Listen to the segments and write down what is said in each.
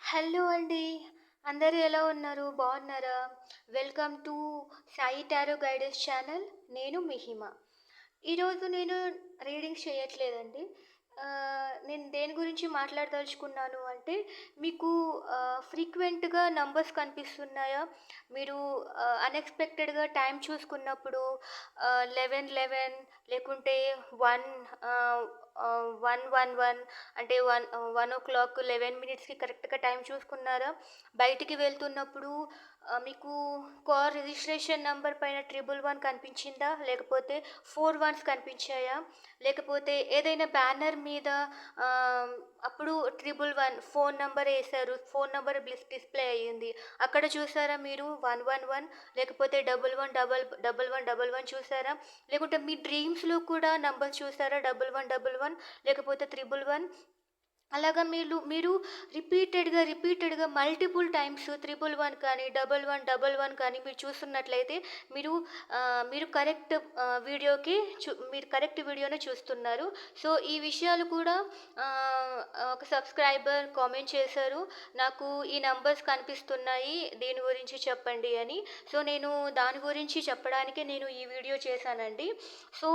Hello అండి. అందరూ ఎలా ఉన్నారు? బాగున్నారా? Welcome to Sai tarot guidance channel. నేను మిహిమ. ఈరోజు నేను రీడింగ్స్ చేయట్లేదండి. నేను దేని గురించి మాట్లాడదలుచుకున్నాను అంటే, మీకు ఫ్రీక్వెంట్‌గా నంబర్స్ కనిపిస్తున్నాయా? మీరు అన్‌ఎక్స్‌పెక్టెడ్‌గా టైం చూసుకున్నప్పుడు 11, 11 లేకుంటే 1 1, 1, 1 అంటే 1:00 11 మినిట్స్‌కి కరెక్ట్‌గా టైం చూసుకున్నారా? బయటికి వెళ్తున్నప్పుడు మీకు కార్ రిజిస్ట్రేషన్ నంబర్ పైన 111 కనిపించిందా? లేకపోతే 4 వన్స్ కనిపించాయా? లేకపోతే ఏదైనా బ్యానర్ మీద అప్పుడు 111 ఫోన్ నంబర్ ఏశారు. ఫోన్ నంబర్ డిస్‌ప్లే అయ్యింది. అక్కడ చూసారా మీరు 111 లేకపోతే 1111 చూసారా? లేకుంటే మీ డ్రీమ్స్‌లో కూడా నంబర్స్ చూసారా? 1111 లేకపోతే 111 అలాగా మీరు రిపీటెడ్‌గా మల్టిపుల్ టైమ్స్ 111 కానీ, 1111 కానీ మీరు చూస్తున్నట్లయితే మీరు మీరు కరెక్ట్ వీడియోనే చూస్తున్నారు. సో, ఈ విషయాలు కూడా ఆహ్, ఒక సబ్‌స్క్రైబర్ కామెంట్ చేశారు. నాకు ఈ నంబర్స్ కనిపిస్తున్నాయి. దీని గురించి చెప్పండి అని. సో, నేను దాని గురించి చెప్పడానికే నేను ఈ వీడియో చేశానండి. సో,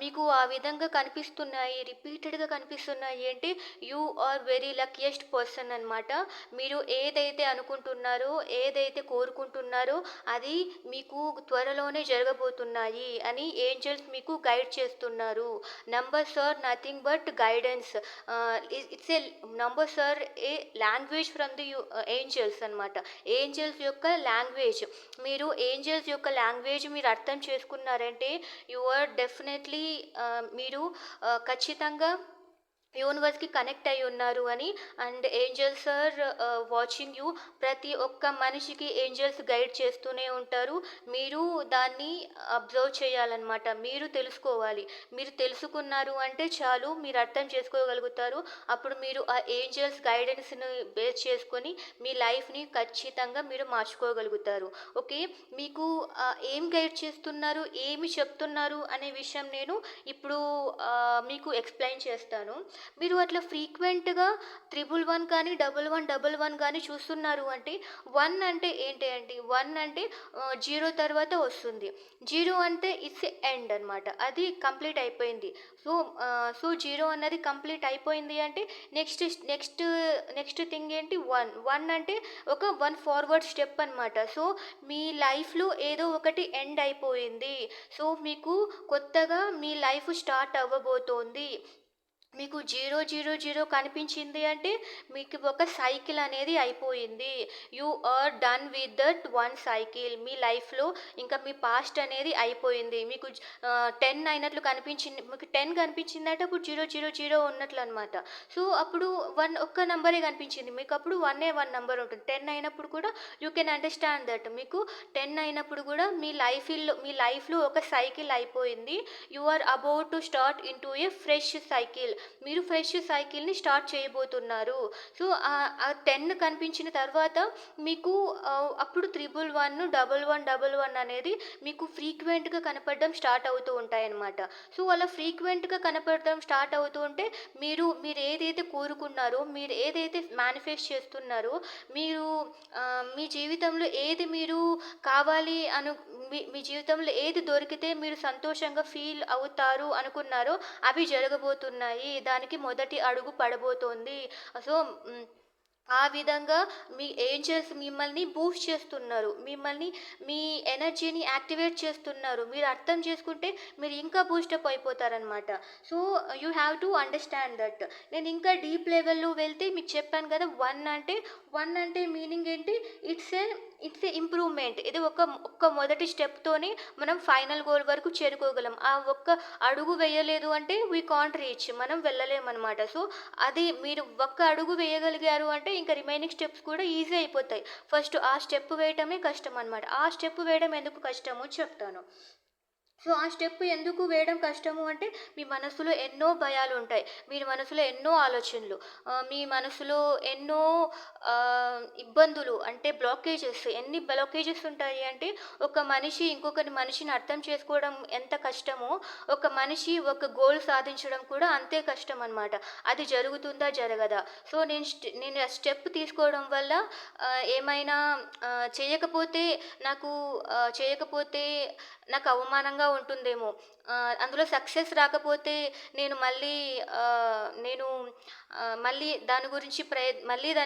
మీకు ఆ విధంగా కనిపిస్తున్నాయి, రిపీటెడ్‌గా కనిపిస్తున్నాయి అంటే you are very luckiest person అనమాట. మీరు ఏదైతే అనుకుంటున్నారో, ఏదైతే కోరుకుంటున్నారో అది మీకు త్వరలోనే జరగబోతున్నాయి అని ఏంజెల్స్ మీకు గైడ్ చేస్తున్నారు. Numbers are nothing but guidance. It's a numbers are a language from the angels అనమాట. ఏంజెల్స్ యొక్క లాంగ్వేజ్. మీరు ఏంజెల్స్ యొక్క లాంగ్వేజ్ మీరు అర్థం చేసుకున్నారంటే యు ఆర్ డెఫినెట్‌లీ మీరు ఖచ్చితంగా యూనివర్స్‌కి కనెక్ట్ అయ్యి ఉన్నారు అని. And angels are watching you. ప్రతి ఒక్క మనిషికి ఏంజెల్స్ గైడ్ చేస్తూనే ఉంటారు. మీరు దాన్ని అబ్జర్వ్ చేయాలన్నమాట. మీరు తెలుసుకోవాలి. మీరు తెలుసుకున్నారు అంటే చాలు, మీరు అర్థం చేసుకోగలుగుతారు. అప్పుడు మీరు ఆ ఏంజెల్స్ గైడెన్స్‌ని బేస్ చేసుకొని మీ లైఫ్‌ని ఖచ్చితంగా మీరు మార్చుకోగలుగుతారు. ఓకే. మీకు ఏం గైడ్ చేస్తున్నారు, ఏమి చెప్తున్నారు అనే విషయం నేను ఇప్పుడు మీకు ఎక్స్‌ప్లెయిన్ చేస్తాను. మీరు అట్లా ఫ్రీక్వెంట్‌గా 111 కానీ, 1111 కానీ చూస్తున్నారు అంటే 1 అంటే ఏంటి అండి? 1 అంటే 0 తర్వాత వస్తుంది. 0 అంటే ఇట్స్ ఎ ఎండ్ అనమాట. అది కంప్లీట్ అయిపోయింది. సో 0 అన్నది కంప్లీట్ అయిపోయింది అంటే నెక్స్ట్ నెక్స్ట్ నెక్స్ట్ థింగ్ ఏంటి 1. 1 అంటే ఒక 1 ఫార్వర్డ్ స్టెప్ అనమాట. సో మీ లైఫ్‌లో ఏదో ఒకటి ఎండ్ అయిపోయింది. సో మీకు కొత్తగా మీ లైఫ్ స్టార్ట్ అవ్వబోతోంది. మీకు 0, 0, 0 కనిపించింది అంటే మీకు ఒక సైకిల్ అనేది అయిపోయింది. You are done with that one cycle. మీ లైఫ్‌లో ఇంకా మీ పాస్ట్ అనేది అయిపోయింది. మీకు 10 అయినట్లు కనిపించింది. మీకు 10 కనిపించిందంటే అప్పుడు 0, 0, 0 ఉన్నట్లనమాట. సో, అప్పుడు ఒక్క నంబరే కనిపించింది. మీకప్పుడు 1 నంబర్ ఉంటుంది. 10 అయినప్పుడు కూడా యూ కెన్ అండర్‌స్టాండ్ దట్. మీకు 10 అయినప్పుడు కూడా మీ లైఫ్‌లో ఒక సైకిల్ అయిపోయింది. You are about to start into a fresh cycle. మీరు ఫ్రెష్ సైకిల్‌ని స్టార్ట్ చేయబోతున్నారు. సో, ఆ 10 కనిపించిన తర్వాత మీకు అప్పుడు 111, 1111 అనేది మీకు ఫ్రీక్వెంట్‌గా కనపడడం స్టార్ట్ అవుతూ ఉంటాయన్నమాట. సో, అలా ఫ్రీక్వెంట్‌గా కనపడడం స్టార్ట్ అవుతూ ఉంటే మీరు ఏదైతే కోరుకున్నారో, మీరు ఏదైతే మేనిఫెస్ట్ చేస్తున్నారో, మీరు మీ జీవితంలో ఏది మీరు కావాలి మీ జీవితంలో ఏది దొరికితే మీరు సంతోషంగా ఫీల్ అవుతారు అనుకున్నారో అవి జరగబోతున్నాయి. దానికి మొదటి అడుగు పడబోతోంది. సో, ఆ విధంగా మీ ఏంజెల్స్ మిమ్మల్ని బూస్ట్ చేస్తున్నారు. మీ ఎనర్జీని యాక్టివేట్ చేస్తున్నారు. మీరు అర్థం చేసుకుంటే మీరు ఇంకా బూస్టప్ అయిపోతారనమాట. So, you have to understand that. నేను ఇంకా డీప్ లెవెల్‌లో వెళ్తే మీకు చెప్పాను కదా! 1 అంటే మీనింగ్ ఏంటి? It's a improvement. ఇది ఒక్క మొదటి స్టెప్‌తోని మనం ఫైనల్ గోల్ వరకు చేరుకోగలం. ఆ ఒక్క అడుగు వేయలేదు అంటే వి కాంట్ రీచ్. మనం వెళ్ళలేమనమాట. సో, అది మీరు ఒక్క అడుగు వేయగలిగారు అంటే ఇంకా రిమైనింగ్ స్టెప్స్ కూడా ఈజీ అయిపోతాయి. ఫస్ట్ ఆ స్టెప్ వేయటమే కష్టమనమాట. ఆ స్టెప్ వేయడం ఎందుకు కష్టమో చెప్తాను. సో, ఆ స్టెప్ ఎందుకు వేయడం కష్టము అంటే, మీ మనసులో ఎన్నో భయాలుంటాయి. మీ మనసులో ఎన్నో ఆలోచనలు. మీ మనసులో ఎన్నో ఇబ్బందులు అంటే బ్లాకేజెస్. ఎన్ని బ్లాకేజెస్ ఉంటాయి అంటే, ఒక మనిషి ఇంకొకరి మనిషిని అర్థం చేసుకోవడం ఎంత కష్టమో, ఒక మనిషి ఒక గోల్ సాధించడం కూడా అంతే కష్టమనమాట. అది జరుగుతుందా? జరగదా? సో, నేను ఆ స్టెప్ తీసుకోవడం వల్ల ఏమైనా చేయకపోతే నాకు చేయకపోతే నాకు అవమానంగా ఉంటుందేమో. అందులో సక్సెస్ రాకపోతే నేను మళ్ళీ నేను మళ్ళీ దాని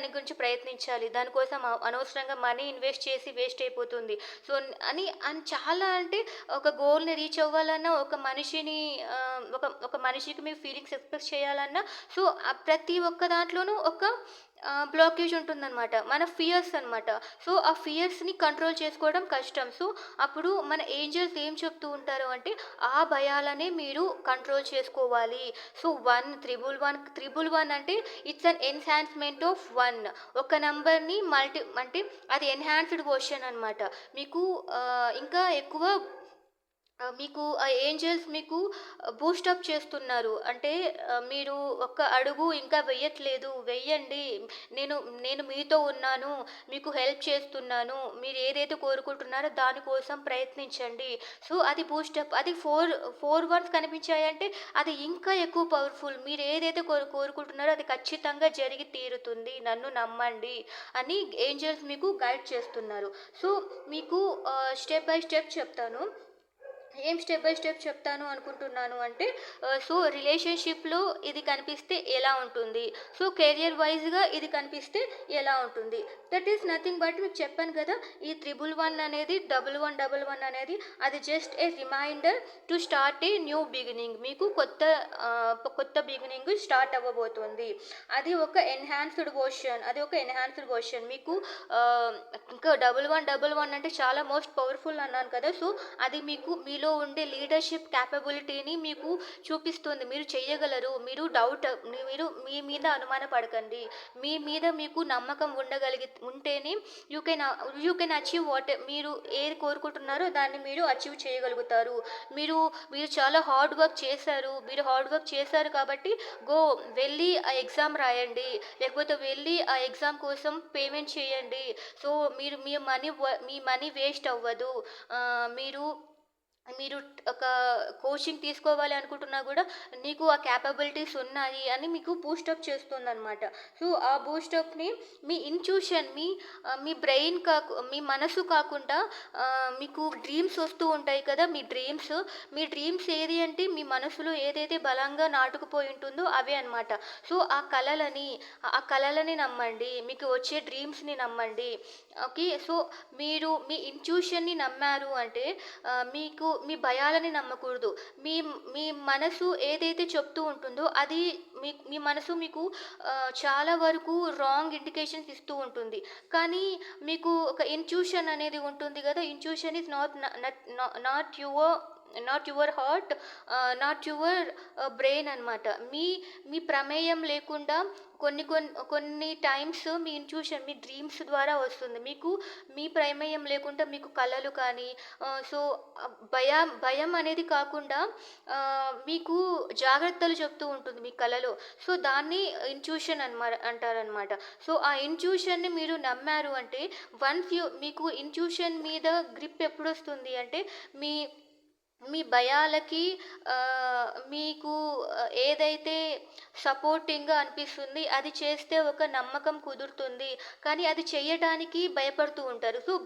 గురించి ప్రయత్నించాలి. దానికోసం అనవసరంగా మనీ ఇన్వెస్ట్ చేసి వేస్ట్ అయిపోతుంది. సో, అని చాలా అంటే ఒక గోల్‌ని రీచ్ అవ్వాలన్నా, ఒక మనిషికి మీ ఫీలింగ్స్ ఎక్స్‌ప్రెస్ చేయాలన్నా, సో, ప్రతి ఒక్క దాంట్లోనూ ఒక బ్లాకేజ్ ఉంటుందనమాట. మన ఫియర్స్ అనమాట. సో, ఆ ఫియర్స్‌ని కంట్రోల్ చేసుకోవడం కష్టం. సో, అప్పుడు మన ఏంజెల్స్ ఏం చెప్తూ ఉంటారు అంటే, ఆ భయాలనే మీరు కంట్రోల్ చేసుకోవాలి. సో, 1 త్రిబుల్ వన్ అంటే ఇట్స్ అన్ ఎన్హాన్స్‌మెంట్ ఆఫ్ 1. ఒక నంబర్‌ని అంటే అది ఎన్హాన్స్‌డ్ వర్షన్ అనమాట. మీకు ఇంకా ఎక్కువ మీకు ఆ ఏంజెల్స్ మీకు బూస్టప్ చేస్తున్నారు. అంటే మీరు ఒక్క అడుగు ఇంకా వెయ్యట్లేదు. వెయ్యండి. నేను నేను మీతో ఉన్నాను. మీకు హెల్ప్ చేస్తున్నాను. మీరు ఏదైతే కోరుకుంటున్నారో దానికోసం ప్రయత్నించండి. సో, అది బూస్టప్. అది 4 వన్స్ కనిపించాయంటే అది ఇంకా ఎక్కువ పవర్‌ఫుల్. మీరు ఏదైతే కోరుకుంటున్నారో అది ఖచ్చితంగా జరిగి తీరుతుంది. నన్ను నమ్మండి అని ఏంజెల్స్ మీకు గైడ్ చేస్తున్నారు. సో, మీకు స్టెప్ బై స్టెప్ చెప్తాను. ఏం స్టెప్ బై స్టెప్ చెప్తాను అనుకుంటున్నాను అంటే, సో, రిలేషన్‌షిప్‌లో ఇది కనిపిస్తే ఎలా ఉంటుంది? సో, కెరియర్ వైస్‌గా ఇది కనిపిస్తే ఎలా ఉంటుంది? దట్ ఈస్ నథింగ్ బట్ మీకు చెప్పాను కదా! ఈ 111 అనేది 1111 అనేది అది just a reminder to start a new beginning. మీకు కొత్త బిగినింగ్ స్టార్ట్ అవ్వబోతుంది. అది ఒక ఎన్హాన్స్‌డ్ వర్షన్. మీకు ఇంకా 1111 అంటే చాలా మోస్ట్ పవర్‌ఫుల్ అన్నాను కదా! సో, అది మీలో ఉండే లీడర్‌షిప్ కేపబిలిటీని మీకు చూపిస్తుంది. మీరు చెయ్యగలరు. మీరు మీ మీద అనుమాన పడకండి. మీ మీద మీకు నమ్మకం ఉంటేనే యూ కెన్ అచీవ్ మీరు ఏది కోరుకుంటున్నారో దాన్ని మీరు అచీవ్ చేయగలుగుతారు. మీరు మీరు చాలా హార్డ్ వర్క్ చేశారు. కాబట్టి వెళ్ళి ఆ ఎగ్జామ్ రాయండి. లేకపోతే వెళ్ళి ఆ ఎగ్జామ్ కోసం పేమెంట్ చేయండి. సో, మీ మనీ వేస్ట్ అవ్వదు. మీరు మీరు ఒక కోచింగ్ తీసుకోవాలి అనుకుంటున్నా కూడా నీకు ఆ క్యాపబిలిటీస్ ఉన్నాయి అని మీకు బూస్టప్ చేస్తుందనమాట. సో, ఆ బూస్టప్‌ని మీ ఇంట్యూషన్ మీ మీ మనసు కాకుండా మీకు డ్రీమ్స్ వస్తూ ఉంటాయి కదా! మీ డ్రీమ్స్ ఏది అంటే మీ మనసులో ఏదైతే బలంగా నాటుకుపోయి ఉంటుందో అవే అనమాట. సో, ఆ కలలని నమ్మండి. మీకు వచ్చే డ్రీమ్స్‌ని నమ్మండి. ఓకే. సో, మీరు మీ ఇంట్యూషన్‌ని నమ్మారు అంటే మీ భయాలని నమ్మకూడదు. మీ మీ మనసు ఏదైతే చెప్తూ ఉంటుందో అది మీ మనసు మీకు చాలా వరకు రాంగ్ ఇండికేషన్స్ ఇస్తూ ఉంటుంది. కానీ మీకు ఒక ఇంట్యూషన్ అనేది ఉంటుంది గదా! Intuition is not your heart, not your brain అనమాట. మీ మీ ప్రమేయం లేకుండా కొన్ని టైమ్స్ మీ ఇంట్యూషన్ మీ డ్రీమ్స్ ద్వారా వస్తుంది. మీ ప్రమేయం లేకుండా మీకు కలలు కానీ సో, భయం అనేది కాకుండా మీకు జాగ్రత్తలు చెప్తూ ఉంటుంది మీ కలలో. సో, దాన్ని ఇంట్యూషన్ అంటారనమాట. సో, ఆ ఇంట్యూషన్‌ని మీరు నమ్మారు అంటే మీకు ఇంట్యూషన్ మీద గ్రిప్ ఎప్పుడొస్తుంది అంటే మీ మీ భయాలకి మీకు ఏదైతే సపోర్టింగ్‌గా అనిపిస్తుంది, అది చేస్తే ఒక నమ్మకం కుదురుతుంది. కానీ అది చెయ్యడానికి భయపడుతూ ఉంటారు. సో,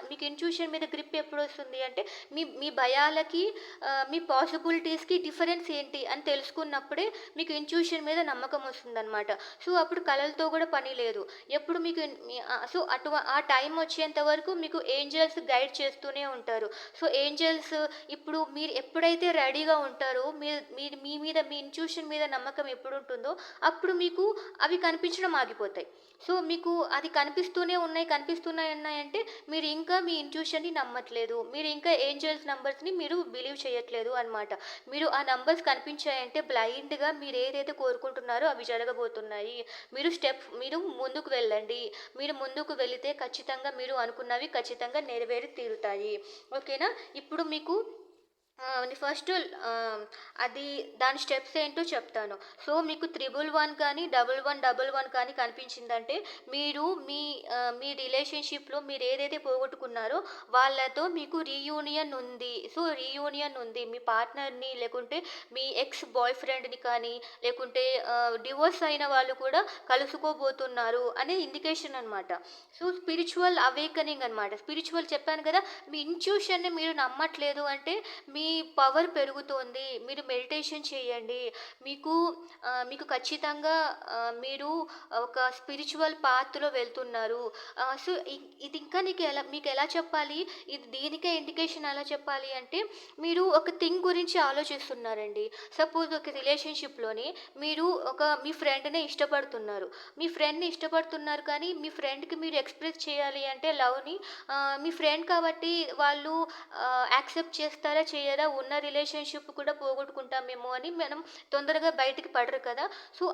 మీకు ఇంట్యూషన్ మీద గ్రిప్ ఎప్పుడొస్తుంది అంటే, మీ భయాలకి మీ పాసిబిలిటీస్‌కి డిఫరెన్స్ ఏంటి అని తెలుసుకున్నప్పుడే మీకు ఇంట్యూషన్ మీద నమ్మకం వస్తుందనమాట. సో, అప్పుడు కలలతో గూడా పని లేదు. ఎప్పుడు మీకు సో, ఆ టైం వచ్చేంత వరకు మీకు ఏంజెల్స్ గైడ్ చేస్తూనే ఉంటారు. సో, ఏంజెల్స్ ఇప్పుడు మీరు ఎప్పుడైతే రెడీగా ఉంటారో, మీ మీద మీ ఇంట్యూషన్ మీద నమ్మకం ఎప్పుడుంటుందో, అప్పుడు మీకు అవి కనిపించడం ఆగిపోతాయి. సో, మీకు అది కనిపిస్తున్నాయంటే, మీరు ఇంకా మీ ఇంట్యూషన్‌ని నమ్మట్లేదు. మీరు ఇంకా ఏంజెల్స్ నంబర్స్‌ని మీరు బిలీవ్ చేయట్లేదు అనమాట. మీరు ఆ నంబర్స్ కనిపించాయంటే బ్లైండ్‌గా మీరు ఏదైతే కోరుకుంటున్నారో అవి జరగబోతున్నాయి. మీరు ముందుకు వెళ్ళండి. మీరు ముందుకు వెళితే ఖచ్చితంగా మీరు అనుకున్నవి ఖచ్చితంగా నెరవేరి తీరుతాయి. ఓకేనా? ఇప్పుడు మీకు ఫస్ట్ అది దాని స్టెప్స్ ఏంటో చెప్తాను. సో, మీకు 111 కానీ, 1111 కానీ కనిపించిందంటే మీ రిలేషన్‌షిప్‌లో మీరేదైతే పోగొట్టుకున్నారో వాళ్ళతో మీకు రీయూనియన్ ఉంది. సో, రీయూనియన్ ఉంది. మీ పార్ట్నర్‌ని లేకుంటే మీ ఎక్స్ బాయ్ ఫ్రెండ్‌ని కానీ, లేకుంటే డివోర్స్ అయిన వాళ్ళు కూడా కలుసుకోబోతున్నారు అనే ఇండికేషన్ అనమాట. సో, స్పిరిచువల్ అవేకెనింగ్ అనమాట. స్పిరిచువల్ చెప్పాను కదా! మీ ఇంట్యూషన్‌ని మీరు నమ్మట్లేదు అంటే మీ పవర్ పెరుగుతోంది. మీరు మెడిటేషన్ చేయండి. మీకు మీకు ఖచ్చితంగా మీరు ఒక స్పిరిచువల్ పాత్‌లో వెళ్తున్నారు. సో, ఇది ఇంకా మీకెలా చెప్పాలి? ఇది దీనికే ఇండికేషన్ ఎలా చెప్పాలి అంటే, మీరు ఒక థింగ్ గురించి ఆలోచిస్తున్నారండి. సపోజ్ ఒక రిలేషన్‌షిప్‌లోని మీరు మీ ఫ్రెండ్‌నే ఇష్టపడుతున్నారు. మీ ఫ్రెండ్‌ని ఇష్టపడుతున్నారు కానీ, మీ ఫ్రెండ్‌కి మీరు ఎక్స్‌ప్రెస్ చేయాలి అంటే లవ్‌ని మీ ఫ్రెండ్ కాబట్టి వాళ్ళు యాక్సెప్ట్ చేస్తారా? చెయ్యరా? ఉన్న రిలేషన్‌షిప్ కూడా పోగొట్టుకుంటామేమో అని మనం తొందరగా బయటికి పడరు కదా! సో,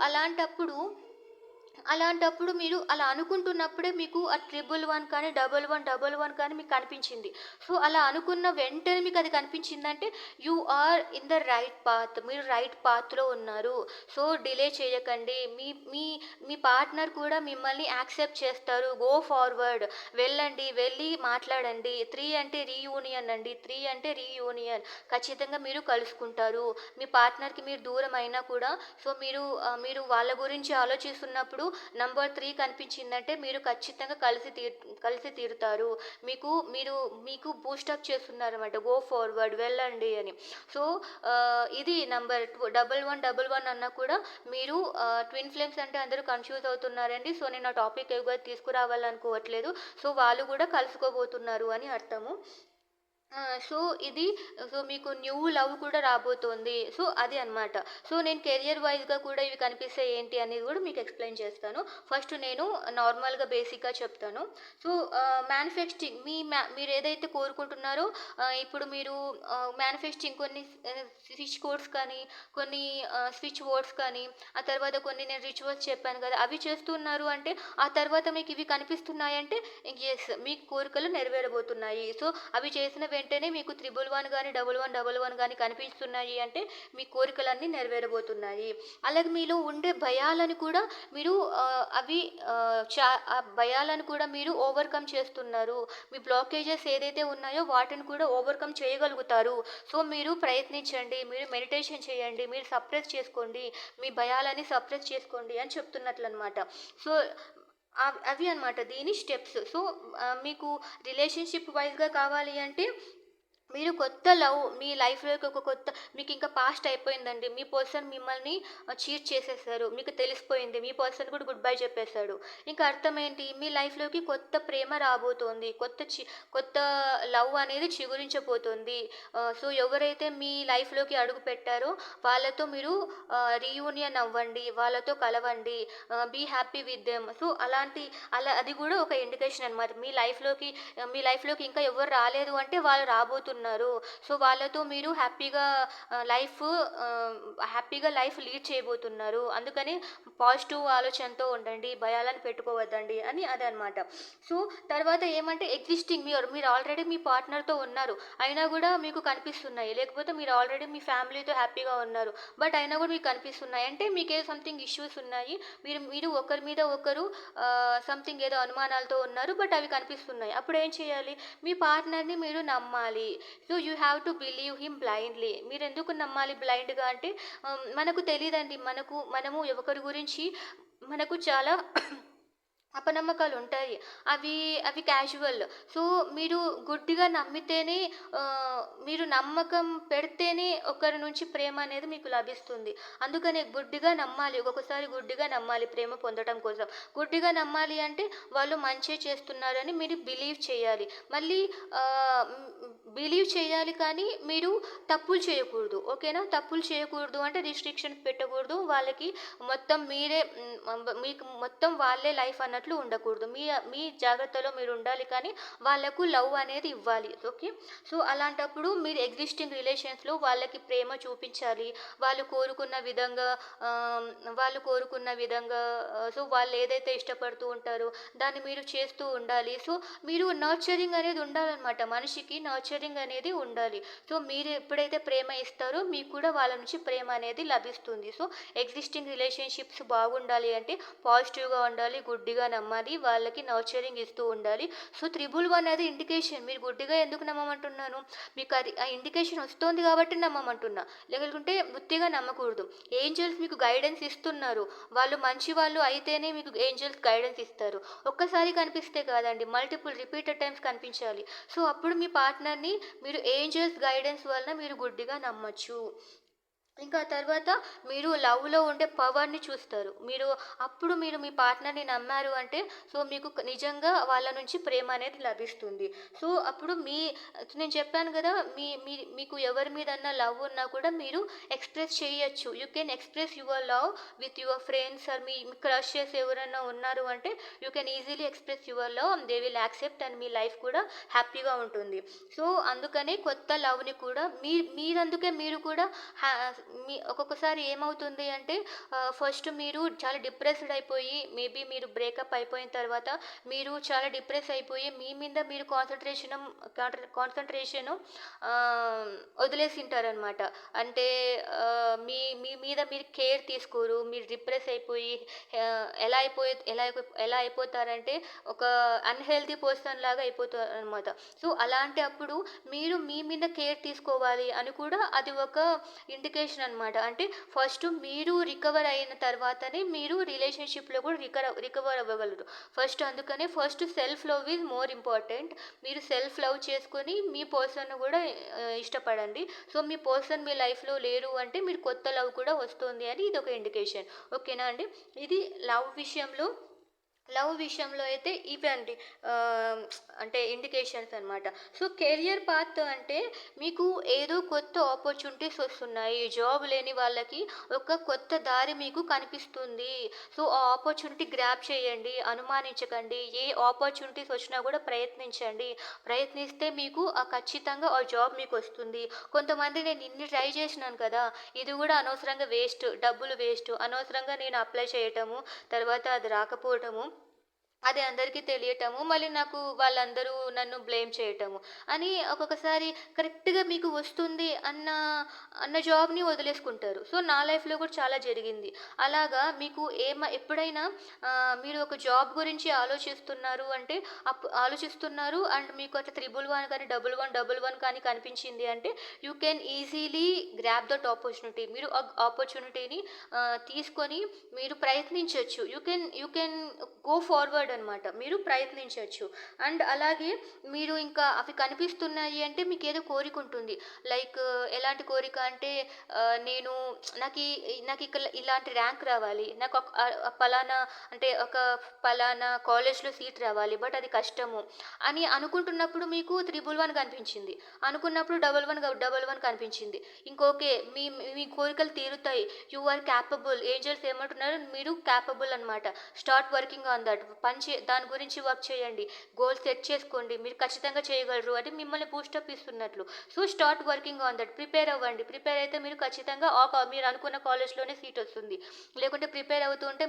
అలాంటప్పుడు మీరు అలా అనుకుంటున్నప్పుడే మీకు ఆ 111 కానీ, 1111 కానీ మీకు కనిపించింది. సో, అలా అనుకున్న వెంటనే మీకది కనిపించిందంటే you are in the right path. మీరు రైట్ పాత్‌లో ఉన్నారు. సో, డిలే చేయకండి. మీ మీ మీ పార్ట్నర్ కూడా మిమ్మల్ని యాక్సెప్ట్ చేస్తారు. Go forward. వెళ్ళండి. వెళ్ళి మాట్లాడండి. 3 అంటే రీయూనియన్ అండి. 3 అంటే రీయూనియన్. ఖచ్చితంగా మీరు కలుసుకుంటారు. మీ పార్ట్నర్‌కి మీరు దూరం అయినా కూడా సో, మీరు వాళ్ళ గురించి ఆలోచిస్తున్నప్పుడు నంబర్ 3 కనిపించిందంటే మీరు ఖచ్చితంగా కలిసి తీరుతారు. మీకు బూస్టప్ చేస్తున్నారన్నమాట. గో ఫార్వర్డ్ వెళ్ళండి అని. సో, ఇది నంబర్ 1111 అన్నా కూడా మీరు ట్విన్ ఫ్లేమ్స్ అంటే అందరూ కన్‌ఫ్యూజ్ అవుతున్నారండి. సో, నేను ఆ టాపిక్ ఎక్కువగా తీసుకురావాలనుకోవట్లేదు. సో, వాళ్ళు కూడా కలుసుకోబోతున్నారు అని అర్థము. ఆ! సో, ఇది సో, మీకు న్యూ లవ్ కూడా రాబోతోంది. సో, అది అన్నమాట. సో, నేను కెరియర్ వైస్‌గా కూడా ఇవి కనిపిస్తాయి ఏంటి అనేది కూడా మీకు ఎక్స్‌ప్లెయిన్ చేస్తాను. ఫస్ట్ నేను నార్మల్‌గా బేసిక్‌గా చెప్తాను. సో, మేనిఫెస్టింగ్ మీరేదైతే కోరుకుంటున్నారో ఇప్పుడు మీరు మేనిఫెస్టింగ్ కొన్ని స్విచ్ కోడ్స్ కానీ, కొన్ని స్విచ్ వర్డ్స్ కానీ, ఆ తర్వాత కొన్ని నేను రిచువల్స్ చెప్పాను కదా! అవి చేస్తున్నారు అంటే, ఆ తర్వాత మీకు ఇవి కనిపిస్తున్నాయంటే యెస్, మీ కోరికలు నెరవేరబోతున్నాయి. సో, అవి చేసిన వెంటనే మీకు 111 గాని, 1111 గాని కనిపిస్తున్నాయి అంటే మీ కోరికలన్నీ నెరవేరబోతున్నాయి. అలాగే మీలో ఉండే భయాలను కూడా మీరు ఆ భయాలను కూడా మీరు ఓవర్‌కమ్ చేస్తున్నారు. మీ బ్లాకేజెస్ ఏదైతే ఉన్నాయో వాటిని కూడా ఓవర్‌కమ్ చేయగలుగుతారు. సో, మీరు ప్రయత్నించండి. మీరు మెడిటేషన్ చేయండి. మీరు సప్రెస్ చేసుకోండి. మీ భయాలని సప్రెస్ చేసుకోండి అని చెప్తున్నట్లనమాట. సో, అవి అన్నమాట దీని స్టెప్స్. సో, మీకు రిలేషన్‌షిప్ వైస్‌గా కావాలి అంటే మీరు కొత్త లవ్ మీ లైఫ్‌లోకి ఒక కొత్త మీకింకా పాస్ట్ అయిపోయిందండి. మీ పర్సన్ మిమ్మల్ని చీట్ చేసేసారు. మీకు తెలిసిపోయింది. మీ పర్సన్ కూడా గుడ్ బై చెప్పేసాడు. ఇంక అర్థమేంటి? మీ లైఫ్‌లోకి కొత్త ప్రేమ రాబోతోంది. కొత్త లవ్ అనేది చిగురించబోతోంది. సో, ఎవరైతే మీ లైఫ్‌లోకి అడుగుపెట్టారో వాళ్ళతో మీరు రీయూనియన్ అవ్వండి. వాళ్ళతో కలవండి. Be happy with them. So, అది కూడా ఒక ఇండికేషన్ అనమాట. మీ లైఫ్‌లోకి ఇంకా ఎవరు రాలేదు అంటే వాళ్ళు రాబోతున్నారు. సో, వాళ్ళతో మీరు హ్యాపీగా లైఫ్ లీడ్ చేయబోతున్నారు. అందుకని పాజిటివ్ ఆలోచనతో ఉండండి. భయాలను పెట్టుకోవద్దండి అని అదనమాట. సో, తర్వాత ఏమంటే ఎగ్జిస్టింగ్ మీరు ఆల్రెడీ మీ పార్ట్నర్‌తో ఉన్నారు. అయినా గూడా మీకు కనిపిస్తున్నాయి. లేకపోతే మీరు ఆల్రెడీ మీ ఫ్యామిలీతో హ్యాపీగా ఉన్నారు. బట్ అయినా గూడా మీకు కనిపిస్తున్నాయి. అంటే మీకేదో సంథింగ్ ఇష్యూస్ ఉన్నాయి. మీరు మీరు ఒకరి మీద ఒకరు సంథింగ్ ఏదో అనుమానాలతో ఉన్నారు. బట్ అవి కనిపిస్తున్నాయి. అప్పుడేం చేయాలి? మీ పార్ట్నర్‌ని మీరు నమ్మాలి. So, you have to believe him blindly. మీరెందుకు నమ్మాలి బ్లైండ్‌గా అంటే మనకు తెలీదండి. మనము ఒకరి గురించి మనకు చాలా అపనమ్మకాలుంటాయి. అవి క్యాజువల్. సో, మీరు గుడ్డిగా నమ్మితేనే మీరు నమ్మకం పెడితేనే ఒకరి నుంచి ప్రేమ అనేది మీకు లభిస్తుంది. అందుకనే గుడ్డిగా నమ్మాలి. ఒక్కొక్కసారి గుడ్డిగా నమ్మాలి ప్రేమ పొందటం కోసం. గుడ్డిగా నమ్మాలి అంటే వాళ్ళు మంచే చేస్తున్నారని మీరు బిలీవ్ చేయాలి. మళ్ళీ బిలీవ్ చేయాలి కానీ మీరు తప్పులు చేయకూడదు. ఓకేనా? తప్పులు చేయకూడదు అంటే రిస్ట్రిక్షన్స్ పెట్టకూడదు. వాళ్ళకి మొత్తం మీకు మొత్తం వాళ్ళే లైఫ్ అన్నట్లు ఉండకూడదు. మీ మీ జాగ్రత్తలో మీరు ఉండాలి కానీ వాళ్ళకు లవ్ అనేది ఇవ్వాలి. ఓకే. సో, అలాంటప్పుడు మీరు ఎగ్జిస్టింగ్ రిలేషన్స్‌లో వాళ్ళకి ప్రేమ చూపించాలి. వాళ్ళు కోరుకున్న విధంగా సో, వాళ్ళు ఏదైతే ఇష్టపడుతూ ఉంటారో దాన్ని మీరు చేస్తూ ఉండాలి. సో, మీరు నర్చరింగ్ అనేది ఉండాలనమాట. మనిషికి నర్చరింగ్ నర్చరింగ్ అనేది ఉండాలి. సో మీరు ఎప్పుడైతే ప్రేమ ఇస్తారో మీకు కూడా వాళ్ళ నుంచి ప్రేమ అనేది లభిస్తుంది. సో ఎగ్జిస్టింగ్ రిలేషన్షిప్స్ బాగుండాలి అంటే పాజిటివ్‌గా ఉండాలి, గుడ్డిగా నమ్మాలి, వాళ్ళకి నర్చరింగ్ ఇస్తూ ఉండాలి. సో 111 అది ఇండికేషన్. మీరు గుడ్డిగా ఎందుకు నమ్మమంటున్నాను? మీకు అది ఆ ఇండికేషన్ వస్తోంది కాబట్టి నమ్మమంటున్నా. లేకుంటే ఉత్తిగా నమ్మకూడదు. ఏంజెల్స్ మీకు గైడెన్స్ ఇస్తున్నారు. వాళ్ళు మంచి వాళ్ళు అయితేనే మీకు ఏంజెల్స్ గైడెన్స్ ఇస్తారు. ఒక్కసారి కనిపిస్తే కాదండి. మల్టిపుల్ రిపీటెడ్ టైమ్స్ కనిపించాలి. సో అప్పుడు మీ పార్ట్నర్‌ని మీరు ఏంజెల్స్ గైడెన్స్ వలన మీరు గుడ్డిగా నమ్మొచ్చు. ఇంకా తర్వాత మీరు లవ్‌లో ఉండే పవర్‌ని చూస్తారు. అప్పుడు మీరు మీ పార్ట్నర్‌ని నమ్మారు అంటే సో మీకు నిజంగా వాళ్ళ నుంచి ప్రేమ అనేది లభిస్తుంది. సో అప్పుడు నేను చెప్పాను గదా! మీ మీ మీకు ఎవరి మీదన్నా లవ్ ఉన్నా కూడా మీరు ఎక్స్‌ప్రెస్ చేయొచ్చు. You can express your love with your friends or మీ క్రషెస్ ఎవరైనా ఉన్నారు అంటే you can easily express your love. They will accept and మీ లైఫ్ కూడా హ్యాపీగా ఉంటుంది. సో అందుకనే కొత్త లవ్‌ని కూడా మీరందుకే మీరు కూడా హ్యా ఒక్కొక్కసారి ఏమవుతుంది అంటే ఫస్ట్ మీరు చాలా డిప్రెస్డ్ అయిపోయి మేబీ మీరు బ్రేకప్ అయిపోయిన తర్వాత మీరు చాలా డిప్రెస్ అయిపోయి మీ మీద మీరు కాన్సంట్రేషను వదిలేసింటారనమాట. అంటే మీ మీ మీద మీరు కేర్ తీసుకోరు. మీరు డిప్రెస్ అయిపోయి ఎలా అయిపోతారంటే ఒక అన్‌హెల్తీ పర్సన్ లాగా అయిపోతారనమాట. సో అలాంటి అప్పుడు మీరు మీ మీద కేర్ తీసుకోవాలి అని కూడా అది ఒక ఇండికేషన్ అనమాట. అంటే ఫస్ట్ మీరు రికవర్ అయిన తర్వాతనే మీరు రిలేషన్‌షిప్‌లో కూడా రికవర్ అవ్వగలరు. అందుకనే first self love is more important. మీరు సెల్ఫ్ లవ్ చేసుకొని మీ పర్సన్‌ని కూడా ఇష్టపడండి. సో మీ పర్సన్ మీ లైఫ్‌లో లేరు అంటే మీరు కొత్త లవ్ కూడా వస్తుంది అని ఇదొక ఇండికేషన్. ఓకేనా అండి? ఇది లవ్ విషయంలో అయితే ఇవండి అంటే ఇండికేషన్స్ అనమాట. సో కెరియర్ పాత్ అంటే మీకు ఏదో కొత్త ఆపర్చునిటీస్ వస్తున్నాయి. జాబ్ లేని వాళ్ళకి ఒక కొత్త దారి మీకు కనిపిస్తుంది. సో ఆ ఆపర్చునిటీ గ్రాబ్ చేయండి. అనుమానించకండి. ఏ ఆపర్చునిటీస్ వచ్చినా కూడా ప్రయత్నించండి. ప్రయత్నిస్తే మీకు ఖచ్చితంగా ఆ జాబ్ మీకు వస్తుంది. కొంతమంది నేను ఇన్ని ట్రై చేసినాను కదా! ఇది కూడా అనవసరంగా వేస్ట్. డబ్బులు వేస్ట్. అనవసరంగా నేను అప్లై చేయటము, తర్వాత అది రాకపోవటము, అది అందరికీ తెలియటము, మళ్ళీ వాళ్ళందరూ నన్ను బ్లేమ్ చేయటము అని ఒక్కొక్కసారి కరెక్ట్‌గా మీకు వస్తుంది అన్న జాబ్‌ని వదిలేసుకుంటారు. సో, నా లైఫ్‌లో కూడా చాలా జరిగింది. అలాగా మీకు ఎప్పుడైనా మీరు ఒక జాబ్ గురించి ఆలోచిస్తున్నారు అండ్ మీకు అట్లా 111 కానీ, 1111 కానీ కనిపించింది అంటే you can easily grab that opportunity. మీరు ఆ ఆపర్చునిటీని తీసుకొని మీరు ప్రయత్నించొచ్చు. యూ కెన్ గో ఫార్వర్డ్ అనమాట. మీరు ప్రయత్నించొచ్చు. అండ్ అలాగే మీరు ఇంకా అవి కనిపిస్తున్నాయి అంటే మీకేదో కోరిక ఉంటుంది. లైక్ ఎలాంటి కోరిక అంటే నేను నాకు ఇలాంటి ర్యాంక్ రావాలి. నాకు పలానా అంటే ఒక పలానా కాలేజ్‌లో సీట్ రావాలి. బట్ అది కష్టము అని అనుకుంటున్నప్పుడు మీకు 111 కనిపించింది. అనుకున్నప్పుడు 1111 కనిపించింది. ఇంకోకే మీ మీ కోరికలు తీరుతాయి. You are capable. ఏంజెల్స్ ఏమంటున్నారు? మీరు క్యాపబుల్ అనమాట. Start working on that. దాని గురించి వర్క్ చేయండి. గోల్ సెట్ చేసుకోండి. మీరు ఖచ్చితంగా చేయగలరు అని మిమ్మల్ని బూస్టప్ ఇస్తున్నట్లు. So start working on that. Prepare అవ్వండి. ప్రిపేర్ అయితే మీరు ఖచ్చితంగా మీరు అనుకున్న కాలేజ్‌లోనే సీట్ వస్తుంది. లేకుంటే ప్రిపేర్ అవుతూ ఉంటే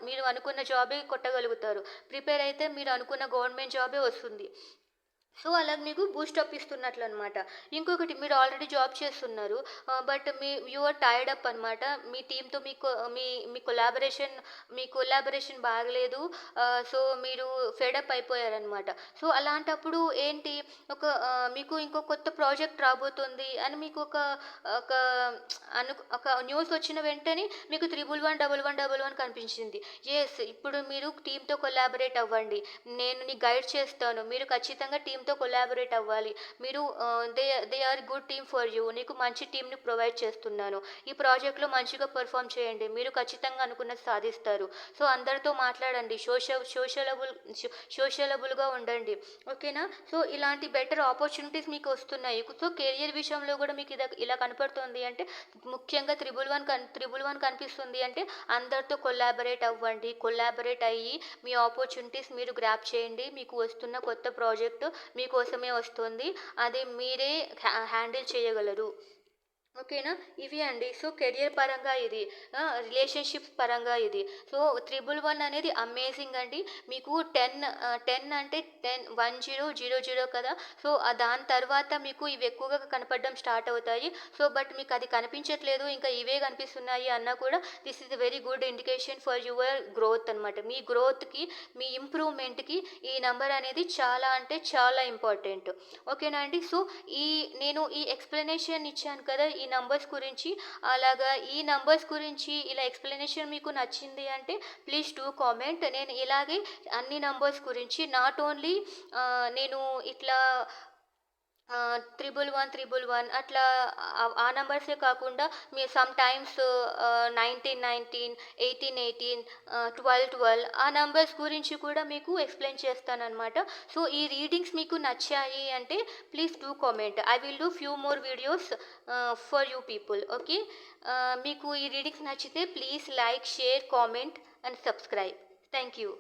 మీరు అనుకున్న జాబే కొట్టగలుగుతారు. ప్రిపేర్ అయితే మీరు అనుకున్న గవర్నమెంట్ జాబే వస్తుంది. సో అలా మీకు బూస్టప్ ఇస్తున్నట్లనమాట. ఇంకొకటి మీరు ఆల్రెడీ జాబ్ చేస్తున్నారు. But you are tired up అనమాట. మీ టీమ్‌తో మీ మీ కొలాబరేషన్ బాగలేదు. సో మీరు ఫెడప్ అయిపోయారనమాట. సో అలాంటప్పుడు ఏంటి మీకు ఇంకో కొత్త ప్రాజెక్ట్ రాబోతుంది అని మీకు ఒక ఒక న్యూస్ వచ్చిన వెంటనే మీకు 111111 కనిపించింది. ఇప్పుడు మీరు టీమ్‌తో కొలాబరేట్ అవ్వండి. నేను గైడ్ చేస్తాను. మీరు ఖచ్చితంగా టీమ్‌తో కొలాబరేట్ అవ్వాలి. మీరు they are good team for you. నీకు మంచి టీమ్‌ని ప్రొవైడ్ చేస్తున్నాను. ఈ ప్రాజెక్ట్‌లో మంచిగా పెర్ఫార్మ్ చేయండి. మీరు ఖచ్చితంగా అనుకున్నది సాధిస్తారు. సో అందరితో మాట్లాడండి. సోషలబుల్‌గా ఉండండి. ఓకేనా? సో ఇలాంటి బెటర్ ఆపర్చునిటీస్ మీకు వస్తున్నాయి. సో కెరియర్ విషయంలో కూడా మీకు ఇలా కనపడుతోంది అంటే ముఖ్యంగా 111 కనిపిస్తుంది అంటే అందరితో కొలాబరేట్ అవ్వండి. కొలాబరేట్ అయ్యి మీ ఆపర్చునిటీస్ మీరు గ్రాబ్ చేయండి. మీకు వస్తున్న కొత్త ప్రాజెక్ట్ మీకోసమే వస్తుంది. అది మీరే హ్యాండిల్ చేయగలరు. ఓకేనా? ఇవి అండి. సో, కెరియర్ పరంగా ఇది. రిలేషన్‌షిప్స్ పరంగా ఇది. సో, 'త్రిబుల్ వన్' అనేది అమేజింగ్ అండి. మీకు 10 అంటే 10 కదా! సో, దాని తర్వాత మీకు ఇవి ఎక్కువగా కనపడడం స్టార్ట్ అవుతాయి. సో, బట్ మీకది కనిపించట్లేదు, ఇంకా ఇవే కనిపిస్తున్నాయి అన్నా కూడా this is a very good indication for your growth అనమాట. మీ గ్రోత్‌కి, మీ ఇంప్రూవ్‌మెంట్‌కి ఈ నంబర్ అనేది చాలా అంటే చాలా ఇంపార్టెంట్. ఓకేనా అండి? సో, ఈ నేను ఈ ఎక్స్‌ప్లనేషన్ ఇచ్చాను కదా! ఈ నంబర్స్ గురించి. అలాగా ఈ నంబర్స్ గురించి ఇలా ఎక్స్‌ప్లనేషన్ మీకు నచ్చింది అంటే ప్లీజ్ డూ కామెంట్. నేను ఇలాగే అన్ని నంబర్స్ గురించి నాట్ ఓన్లీ నేను ఇట్లా 311 అట్లా ఆ నంబర్సే కాకుండా మీరు సమ్ టైమ్స్ 1919, 1818, 1212 ఆ నంబర్స్ గురించి కూడా మీకు ఎక్స్‌ప్లెయిన్ చేస్తాననమాట. సో, ఈ రీడింగ్స్ మీకు నచ్చాయి అంటే please do comment. I will do few more videos for you people. Okay. మీకు ఈ రీడింగ్స్ నచ్చితే please like, share, comment and subscribe. Thank you.